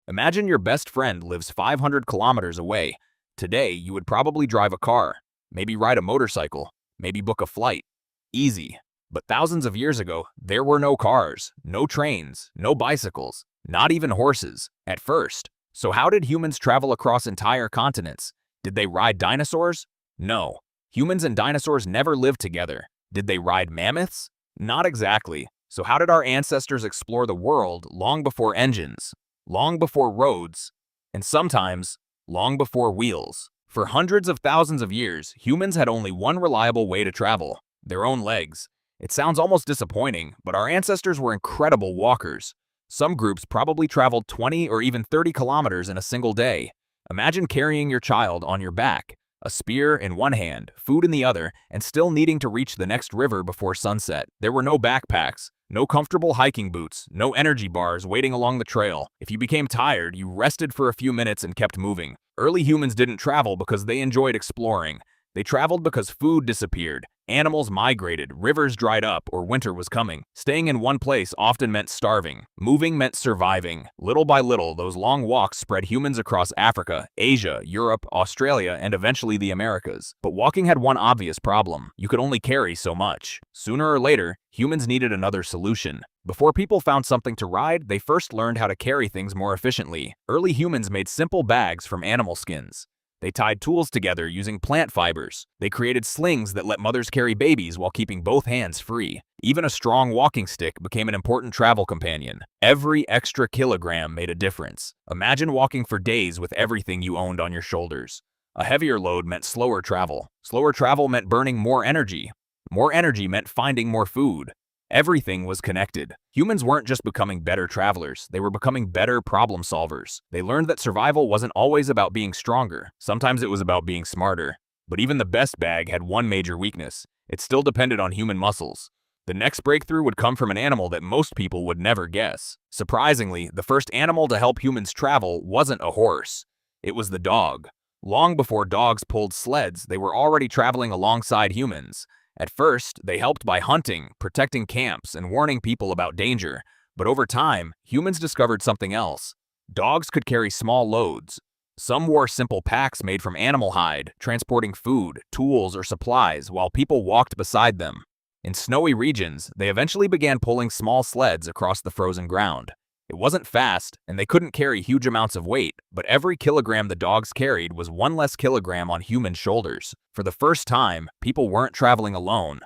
Imagine your best friend lives 500 kilometers away. Today, you would probably drive a car, maybe ride a motorcycle, maybe book a flight. Easy. But thousands of years ago, there were no cars, no trains, no bicycles, not even horses, at first. So how did humans travel across entire continents? Did they ride dinosaurs? No. Humans and dinosaurs never lived together. Did they ride mammoths? Not exactly. So how did our ancestors explore the world long before engines, long before roads, and sometimes long before wheels? For hundreds of thousands of years, humans had only one reliable way to travel: their own legs. It sounds almost disappointing, but our ancestors were incredible walkers. Some groups probably traveled 20 or even 30 kilometers in a single day. Imagine carrying your child on your back, a spear in one hand, food in the other, and still needing to reach the next river before sunset. There were no backpacks, no comfortable hiking boots, no energy bars waiting along the trail. If you became tired, you rested for a few minutes and kept moving. Early humans didn't travel because they enjoyed exploring. They traveled because food disappeared, animals migrated, rivers dried up, or winter was coming. Staying in one place often meant starving. Moving meant surviving. Little by little, those long walks spread humans across Africa, Asia, Europe, Australia, and eventually the Americas. But walking had one obvious problem: you could only carry so much. Sooner or later, humans needed another solution. Before people found something to ride, they first learned how to carry things more efficiently. Early humans made simple bags from animal skins. They tied tools together using plant fibers. They created slings that let mothers carry babies while keeping both hands free. Even a strong walking stick became an important travel companion. Every extra kilogram made a difference. Imagine walking for days with everything you owned on your shoulders. A heavier load meant slower travel. Slower travel meant burning more energy. More energy meant finding more food. Everything was connected. Humans weren't just becoming better travelers, they were becoming better problem solvers. They learned that survival wasn't always about being stronger. Sometimes it was about being smarter. But even the best bag had one major weakness: it still depended on human muscles. The next breakthrough would come from an animal that most people would never guess. Surprisingly, the first animal to help humans travel wasn't a horse. It was the dog. Long before dogs pulled sleds, they were already traveling alongside humans. At first, they helped by hunting, protecting camps, and warning people about danger. But over time, humans discovered something else. Dogs could carry small loads. Some wore simple packs made from animal hide, transporting food, tools, or supplies while people walked beside them. In snowy regions, they eventually began pulling small sleds across the frozen ground. It wasn't fast, and they couldn't carry huge amounts of weight, but every kilogram the dogs carried was one less kilogram on human shoulders. For the first time, people weren't traveling alone.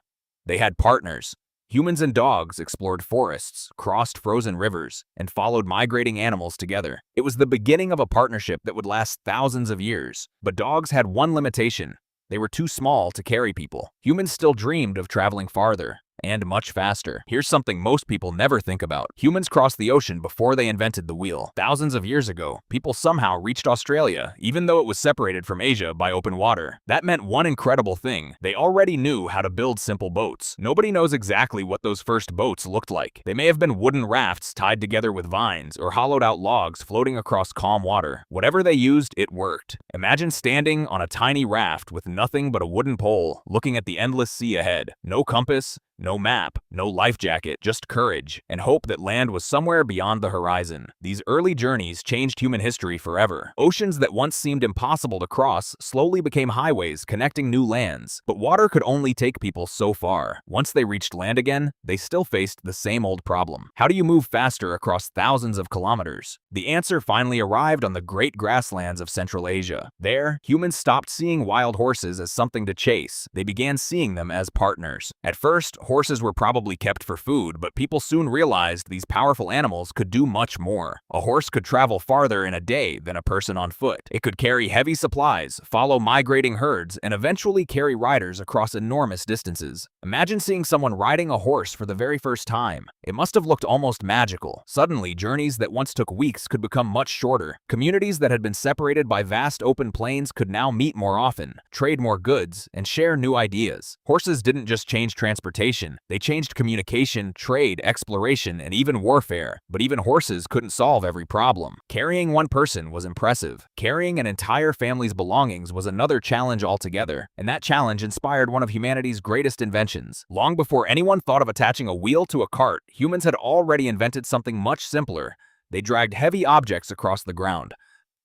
They had partners. Humans and dogs explored forests, crossed frozen rivers, and followed migrating animals together. It was the beginning of a partnership that would last thousands of years. But dogs had one limitation: they were too small to carry people. Humans still dreamed of traveling farther, and much faster. Here's something most people never think about. Humans crossed the ocean before they invented the wheel. Thousands of years ago, people somehow reached Australia, even though it was separated from Asia by open water. That meant one incredible thing: they already knew how to build simple boats. Nobody knows exactly what those first boats looked like. They may have been wooden rafts tied together with vines, or hollowed out logs floating across calm water. Whatever they used, it worked. Imagine standing on a tiny raft with nothing but a wooden pole, looking at the endless sea ahead. No compass, no map, no life jacket, just courage, and hope that land was somewhere beyond the horizon. These early journeys changed human history forever. Oceans that once seemed impossible to cross slowly became highways connecting new lands. But water could only take people so far. Once they reached land again, they still faced the same old problem. How do you move faster across thousands of kilometers? The answer finally arrived on the great grasslands of Central Asia. There, humans stopped seeing wild horses as something to chase. They began seeing them as partners. At first, horses were probably kept for food, but people soon realized these powerful animals could do much more. A horse could travel farther in a day than a person on foot. It could carry heavy supplies, follow migrating herds, and eventually carry riders across enormous distances. Imagine seeing someone riding a horse for the very first time. It must have looked almost magical. Suddenly, journeys that once took weeks could become much shorter. Communities that had been separated by vast open plains could now meet more often, trade more goods, and share new ideas. Horses didn't just change transportation. They changed communication, trade, exploration, and even warfare. But even horses couldn't solve every problem. Carrying one person was impressive. Carrying an entire family's belongings was another challenge altogether. And that challenge inspired one of humanity's greatest inventions. Long before anyone thought of attaching a wheel to a cart, humans had already invented something much simpler: They dragged heavy objects across the ground.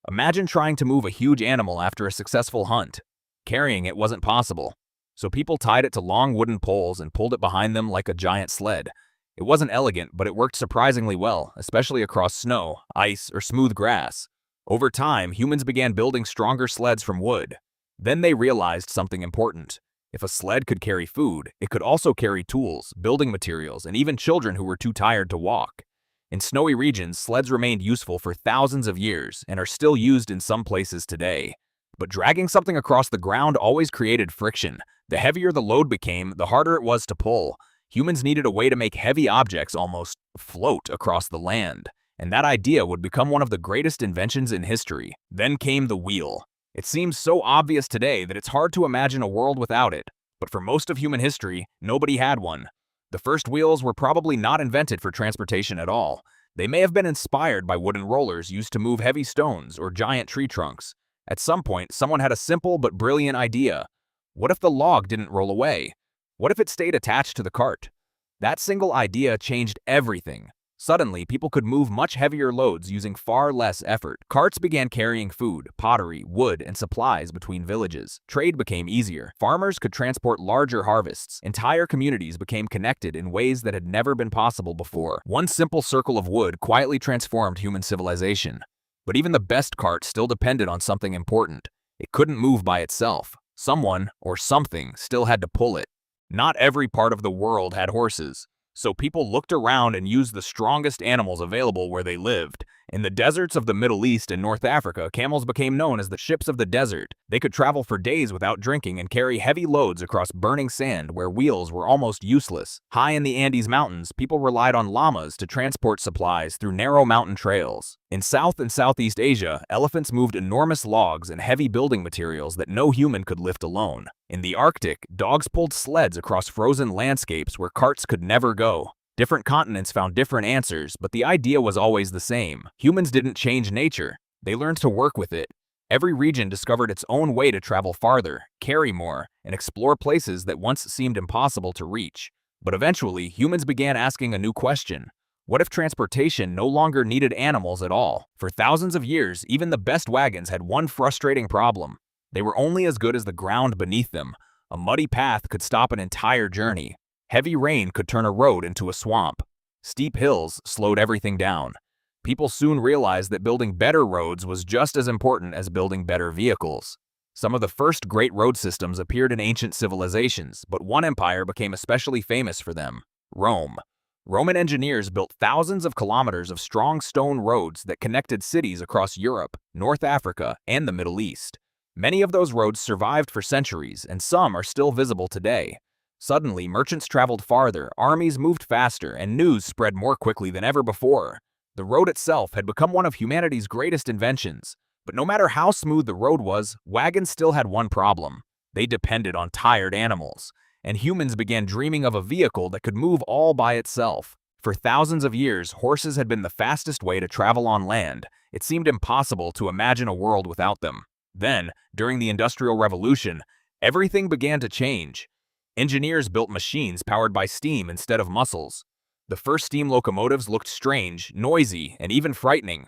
Imagine trying to move a huge animal after a successful hunt. Carrying it wasn't possible, so people tied it to long wooden poles and pulled it behind them like a giant sled. It wasn't elegant, but it worked surprisingly well, especially across snow, ice, or smooth grass. Over time, humans began building stronger sleds from wood. Then they realized something important. If a sled could carry food, it could also carry tools, building materials, and even children who were too tired to walk. In snowy regions, sleds remained useful for thousands of years and are still used in some places today. But dragging something across the ground always created friction. The heavier the load became, the harder it was to pull. Humans needed a way to make heavy objects almost float across the land, and that idea would become one of the greatest inventions in history. Then came the wheel. It seems so obvious today that it's hard to imagine a world without it, but for most of human history, nobody had one. The first wheels were probably not invented for transportation at all. They may have been inspired by wooden rollers used to move heavy stones or giant tree trunks. At some point, someone had a simple but brilliant idea. What if the log didn't roll away? What if it stayed attached to the cart? That single idea changed everything. Suddenly, people could move much heavier loads using far less effort. Carts began carrying food, pottery, wood, and supplies between villages. Trade became easier. Farmers could transport larger harvests. Entire communities became connected in ways that had never been possible before. One simple circle of wood quietly transformed human civilization. But even the best cart still depended on something important. It couldn't move by itself. Someone, or something, still had to pull it. Not every part of the world had horses, so people looked around and used the strongest animals available where they lived. In the deserts of the Middle East and North Africa, camels became known as the ships of the desert. They could travel for days without drinking and carry heavy loads across burning sand where wheels were almost useless. High in the Andes Mountains, people relied on llamas to transport supplies through narrow mountain trails. In South and Southeast Asia, elephants moved enormous logs and heavy building materials that no human could lift alone. In the Arctic, dogs pulled sleds across frozen landscapes where carts could never go. Different continents found different answers, but the idea was always the same. Humans didn't change nature. They learned to work with it. Every region discovered its own way to travel farther, carry more, and explore places that once seemed impossible to reach. But eventually, humans began asking a new question. What if transportation no longer needed animals at all? For thousands of years, even the best wagons had one frustrating problem. They were only as good as the ground beneath them. A muddy path could stop an entire journey. Heavy rain could turn a road into a swamp. Steep hills slowed everything down. People soon realized that building better roads was just as important as building better vehicles. Some of the first great road systems appeared in ancient civilizations, but one empire became especially famous for them: Rome. Roman engineers built thousands of kilometers of strong stone roads that connected cities across Europe, North Africa, and the Middle East. Many of those roads survived for centuries, and some are still visible today. Suddenly, merchants traveled farther, armies moved faster, and news spread more quickly than ever before. The road itself had become one of humanity's greatest inventions. But no matter how smooth the road was, wagons still had one problem. They depended on tired animals, and humans began dreaming of a vehicle that could move all by itself. For thousands of years, horses had been the fastest way to travel on land. It seemed impossible to imagine a world without them. Then, during the Industrial Revolution, everything began to change. Engineers built machines powered by steam instead of muscles. The first steam locomotives looked strange, noisy, and even frightening.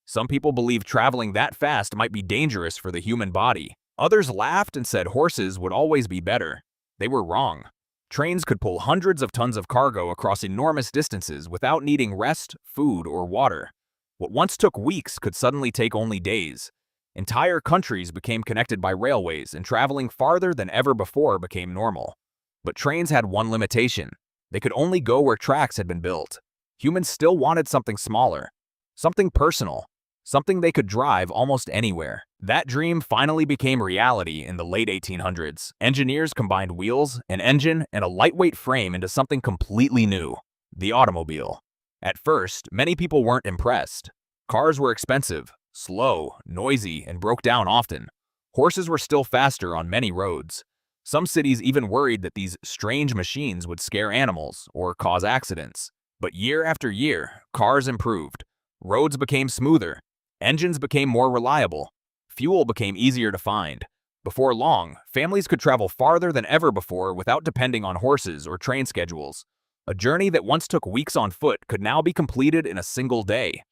Some people believed traveling that fast might be dangerous for the human body. Others laughed and said horses would always be better. They were wrong. Trains could pull hundreds of tons of cargo across enormous distances without needing rest, food, or water. What once took weeks could suddenly take only days. Entire countries became connected by railways, and traveling farther than ever before became normal. But trains had one limitation. They could only go where tracks had been built. Humans still wanted something smaller, something personal, something they could drive almost anywhere. That dream finally became reality in the late 1800s. Engineers combined wheels, an engine, and a lightweight frame into something completely new: the automobile. At first, many people weren't impressed. Cars were expensive, slow, noisy, and broke down often. Horses were still faster on many roads. Some cities even worried that these strange machines would scare animals or cause accidents. But year after year, cars improved. Roads became smoother. Engines became more reliable. Fuel became easier to find. Before long, families could travel farther than ever before without depending on horses or train schedules. A journey that once took weeks on foot could now be completed in a single day.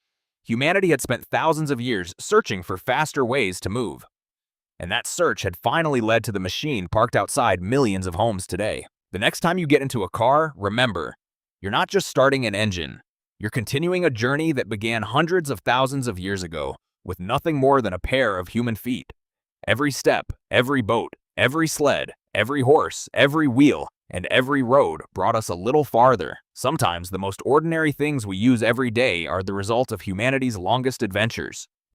Humanity had spent thousands of years searching for faster ways to move. And that search had finally led to the machine parked outside millions of homes today. The next time you get into a car, remember, you're not just starting an engine. You're continuing a journey that began hundreds of thousands of years ago with nothing more than a pair of human feet. Every step, every boat, every sled, every horse, every wheel, and every road brought us a little farther. Sometimes the most ordinary things we use every day are the result of humanity's longest adventures.